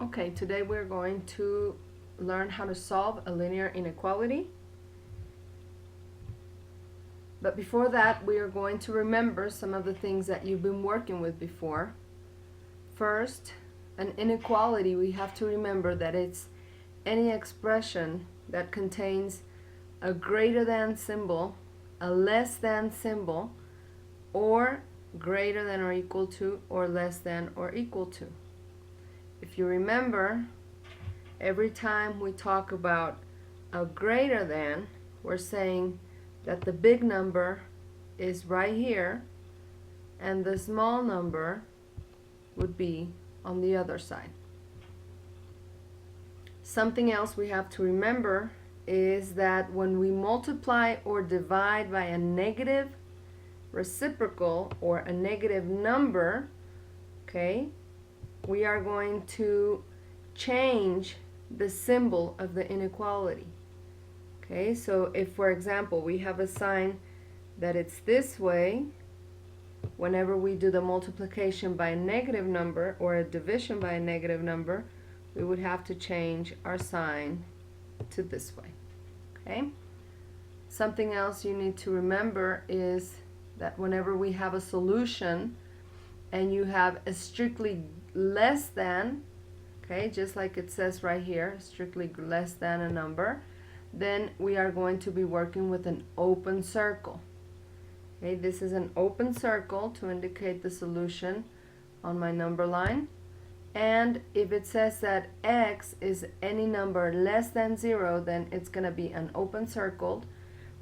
Okay, today we're going to learn how to solve a linear inequality. But before that, we are going to remember some of the things that you've been working with before. First, an inequality, we have to remember that it's any expression that contains a greater than symbol, a less than symbol, or greater than or equal to, or less than or equal to. If you remember, every time we talk about a greater than, we're saying that the big number is right here and the small number would be on the other side. Something else we have to remember is that when we multiply or divide by a negative reciprocal or a negative number, okay, we are going to change the symbol of the inequality. Okay, so if, for example, we have a sign that it's this way, whenever we do the multiplication by a negative number or a division by a negative number, we would have to change our sign to this way. Okay? Something else you need to remember is that whenever we have a solution and you have a strictly less than, okay, just like it says right here, strictly less than a number, then we are going to be working with an open circle. Okay, this is an open circle to indicate the solution on my number line. And if it says that x is any number less than 0, then it's going to be an open circle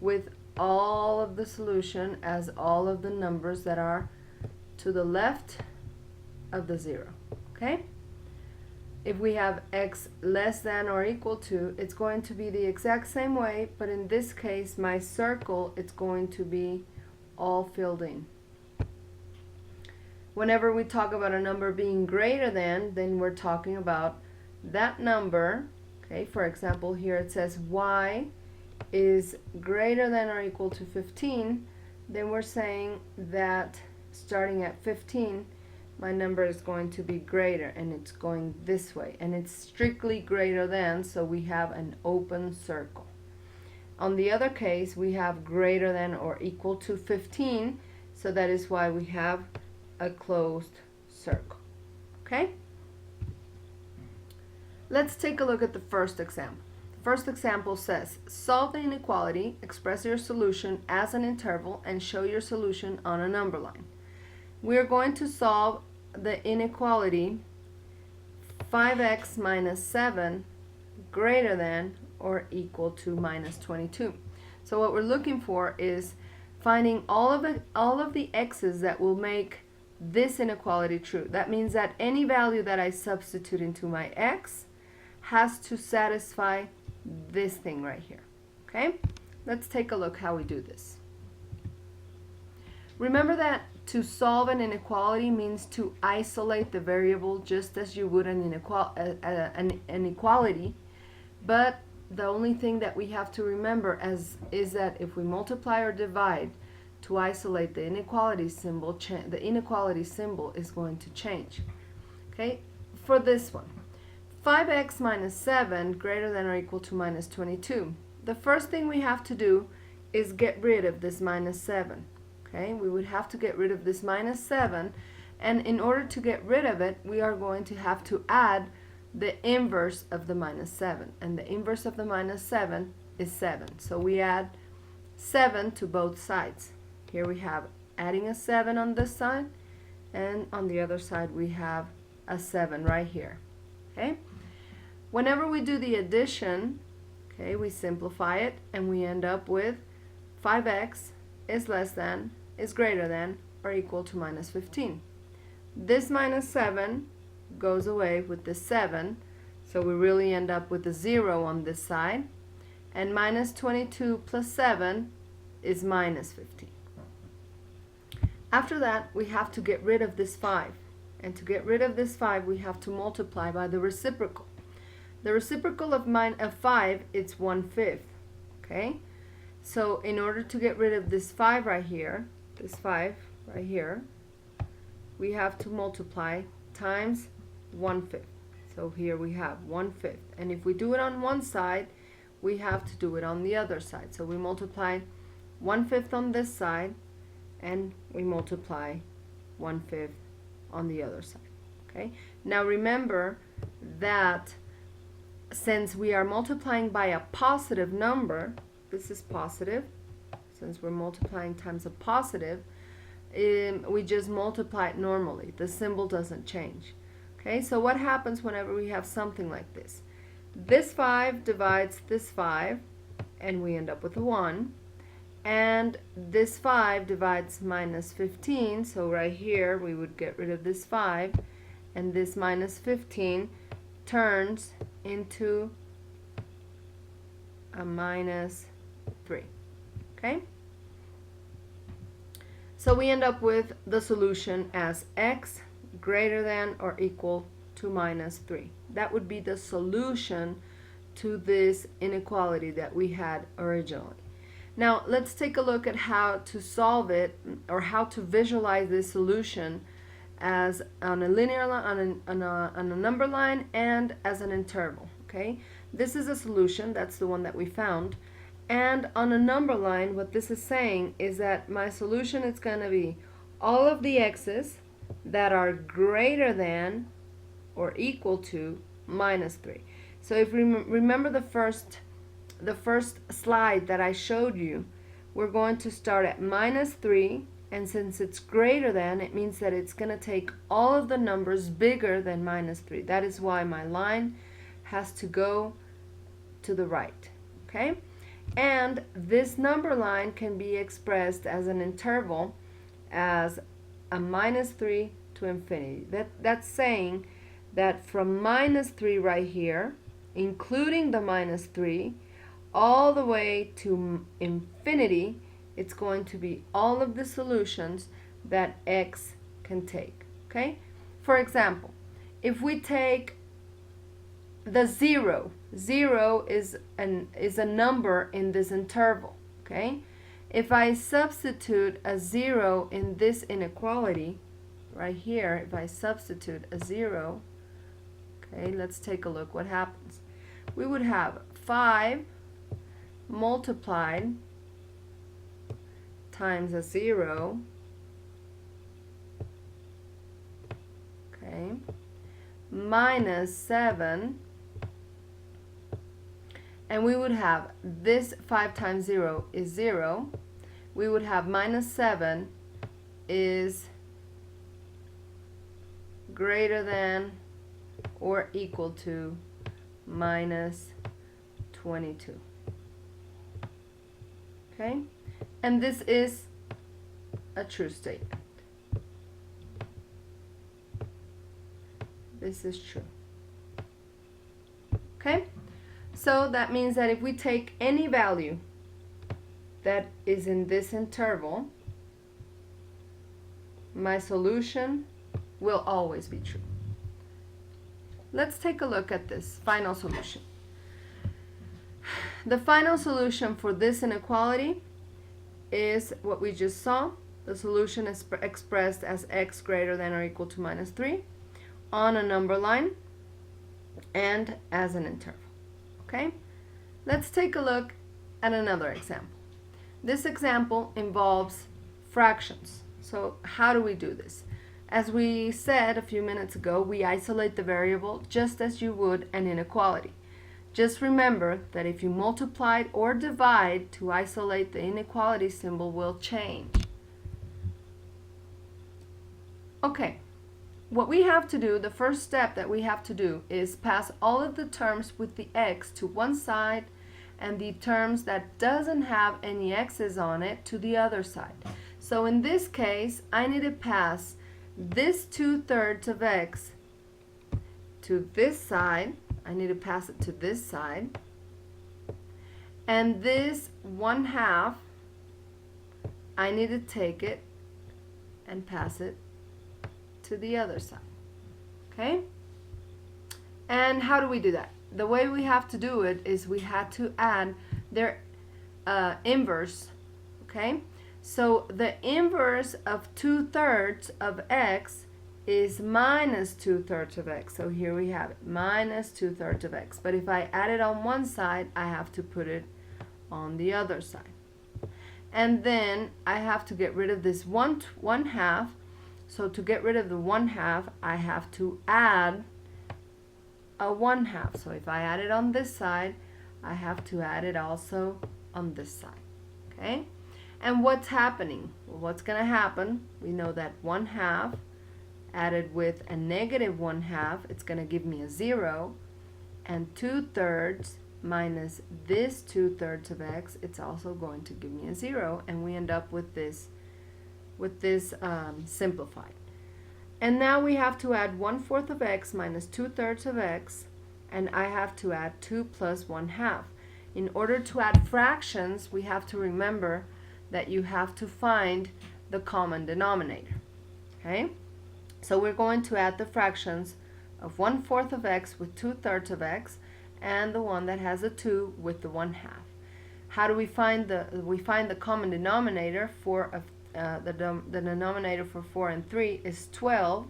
with all of the solution as all of the numbers that are to the left of the 0. Okay? If we have x less than or equal to, it's going to be the exact same way, but in this case, my circle, it's going to be all filled in. Whenever we talk about a number being greater than, then we're talking about that number. Okay, for example, here it says y is greater than or equal to 15, then we're saying that starting at 15, my number is going to be greater, and it's going this way, and it's strictly greater than, so we have an open circle. On the other case, we have greater than or equal to 15, so that is why we have a closed circle. Okay? Let's take a look at the first example. The first example says, solve the inequality, express your solution as an interval, and show your solution on a number line. We are going to solve the inequality 5x minus 7 greater than or equal to minus 22. So what we're looking for is finding all of the x's that will make this inequality true. That means that any value that I substitute into my x has to satisfy this thing right here. Okay? Let's take a look how we do this. Remember that to solve an inequality means to isolate the variable just as you would an equality, but the only thing that we have to remember is that if we multiply or divide to isolate the inequality symbol, the inequality symbol is going to change. Okay, for this one, 5x minus 7 greater than or equal to minus 22. The first thing we have to do is get rid of this minus 7. Okay, we would have to get rid of this minus 7, and in order to get rid of it, we are going to have to add the inverse of the minus 7, and the inverse of the minus 7 is 7. So we add 7 to both sides. Here we have adding a 7 on this side, and on the other side we have a 7 right here. Okay? Whenever we do the addition, okay, we simplify it and we end up with 5x is greater than or equal to minus 15. This minus 7 goes away with the 7, so we really end up with a 0 on this side, and minus 22 plus 7 is minus 15. After that, we have to get rid of this 5, and to get rid of this 5, we have to multiply by the reciprocal. The reciprocal of 5, it's 1/5. Okay? So in order to get rid of this 5 right here, we have to multiply times 1/5. So here we have 1/5. And if we do it on one side, we have to do it on the other side. So we multiply 1/5 on this side, and we multiply 1/5 on the other side. Okay? Now remember that since we are multiplying by a positive number, this is positive, since we're multiplying times a positive, we just multiply it normally. The symbol doesn't change. Okay, so what happens whenever we have something like this? This 5 divides this 5, and we end up with a 1. And this 5 divides minus 15, so right here we would get rid of this 5, and this minus 15 turns into a minus 3. Okay? So we end up with the solution as x greater than or equal to minus 3. That would be the solution to this inequality that we had originally. Now let's take a look at how to solve it, or how to visualize this solution as on a linear line, on a number line, and as an interval. Okay, this is a solution, that's the one that we found. And on a number line, what this is saying is that my solution is going to be all of the x's that are greater than or equal to minus 3. So if we remember the first slide that I showed you, we're going to start at minus 3, and since it's greater than, it means that it's going to take all of the numbers bigger than minus 3. That is why my line has to go to the right. Okay? And this number line can be expressed as an interval as a minus 3 to infinity. That's saying that from minus 3 right here, including the minus 3, all the way to infinity, it's going to be all of the solutions that x can take. Okay? For example, if we take the 0 is a number in this interval. Okay? If I substitute a 0 in this inequality right here, if I substitute a 0, okay, let's take a look what happens. We would have 5 multiplied times a 0, okay, minus 7, and we would have this 5 times 0 is 0. We would have minus 7 is greater than or equal to minus 22. Okay? And this is a true statement. This is true. Okay? So that means that if we take any value that is in this interval, my solution will always be true. Let's take a look at this final solution. The final solution for this inequality is what we just saw. The solution is expressed as x greater than or equal to minus 3 on a number line and as an interval. Okay? Let's take a look at another example. This example involves fractions. So how do we do this? As we said a few minutes ago, we isolate the variable just as you would an inequality. Just remember that if you multiply or divide to isolate, the inequality symbol will change. Okay, what we have to do, the first step that we have to do is pass all of the terms with the x to one side and the terms that doesn't have any x's on it to the other side. So in this case, I need to pass this 2/3 of x to this side. I need to pass it to this side. And this 1/2, I need to take it and pass it to the other side. Okay? And how do we do that? The way we have to do it is we had to add their inverse. Okay? So the inverse of 2/3 of x is minus 2/3 of x. So here we have it, minus 2/3 of x. But if I add it on one side, I have to put it on the other side. And then I have to get rid of this 1/2. So to get rid of the 1/2, I have to add a 1/2. So if I add it on this side, I have to add it also on this side. Okay? And what's happening? Well, what's going to happen? We know that 1/2 added with a negative 1/2, it's going to give me a 0. And 2/3 minus this 2/3 of x, it's also going to give me a 0. And we end up with this simplified. And now we have to add 1/4 of x minus 2/3 of x, and I have to add 2 plus 1/2. In order to add fractions, we have to remember that you have to find the common denominator. Okay? So we're going to add the fractions of 1/4 of x with 2/3 of x, and the one that has a 2 with the 1/2. How do we find the common denominator for the denominator for 4 and 3 is 12.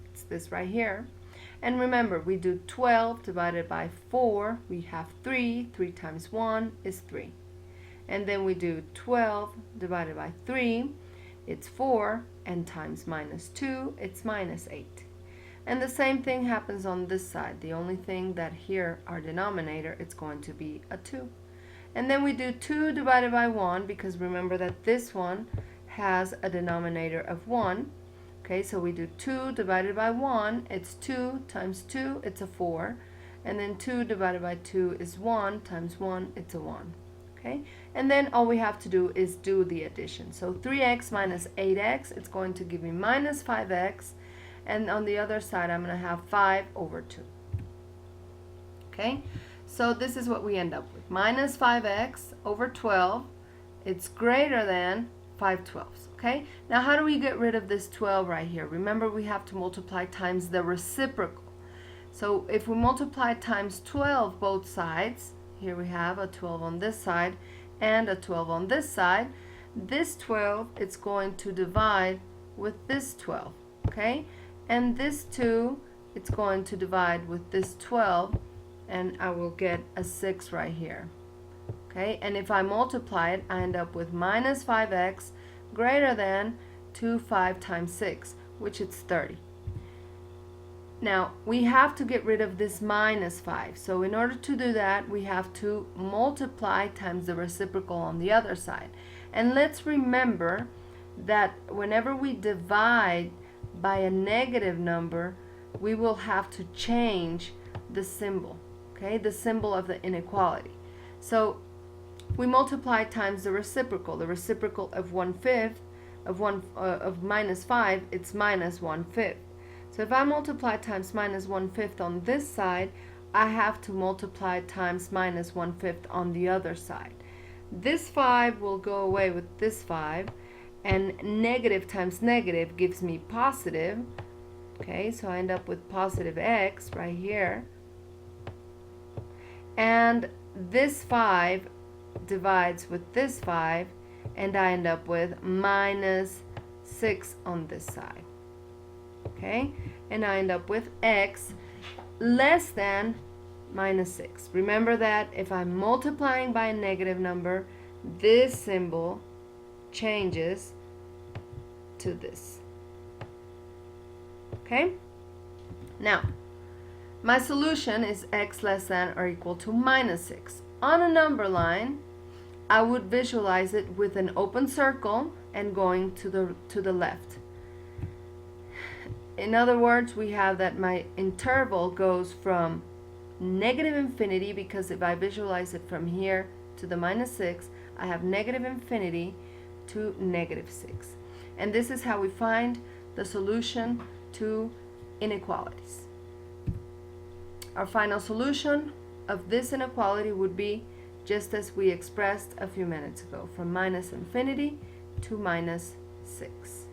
It's this right here. And remember, we do 12 divided by 4. We have 3. 3 times 1 is 3. And then we do 12 divided by 3. It's 4. And times minus 2, it's minus 8. And the same thing happens on this side. The only thing that here, our denominator, it's going to be a 2. And then we do 2 divided by 1, because remember that this one has a denominator of 1. Okay, so we do 2 divided by 1, it's 2 times 2, it's a 4. And then 2 divided by 2 is 1 times 1, it's a 1. Okay, and then all we have to do is do the addition. So 3x minus 8x, it's going to give me minus 5x. And on the other side, I'm going to have 5 over 2. Okay, so this is what we end up with. Minus 5x over 12, it's greater than 5/12. Okay, now how do we get rid of this 12 right here? Remember, we have to multiply times the reciprocal. So if we multiply times 12 both sides, here we have a 12 on this side and a 12 on this side. This 12, it's going to divide with this 12. Okay, and this 2, it's going to divide with this 12, and I will get a 6 right here. Okay, and if I multiply it, I end up with minus 5x greater than 5 times 6, which is 30. Now, we have to get rid of this minus 5. So in order to do that, we have to multiply times the reciprocal on the other side. And let's remember that whenever we divide by a negative number, we will have to change the symbol, okay, the symbol of the inequality. So we multiply times the reciprocal. The reciprocal of 1/5 of minus 5, it's minus 1/5. So if I multiply times minus 1/5 on this side, I have to multiply times minus 1/5 on the other side. This 5 will go away with this 5, and negative times negative gives me positive. Okay, so I end up with positive x right here. And this 5 divides with this 5, and I end up with minus 6 on this side. Okay, and I end up with x less than minus 6. Remember that if I'm multiplying by a negative number, this symbol changes to this. Okay, now my solution is x less than or equal to minus 6. On a number line, I would visualize it with an open circle and going to the left. In other words, we have that my interval goes from negative infinity, because if I visualize it from here to the minus 6, I have negative infinity to negative 6. And this is how we find the solution to inequalities. Our final solution of this inequality would be just as we expressed a few minutes ago, from minus infinity to minus 6.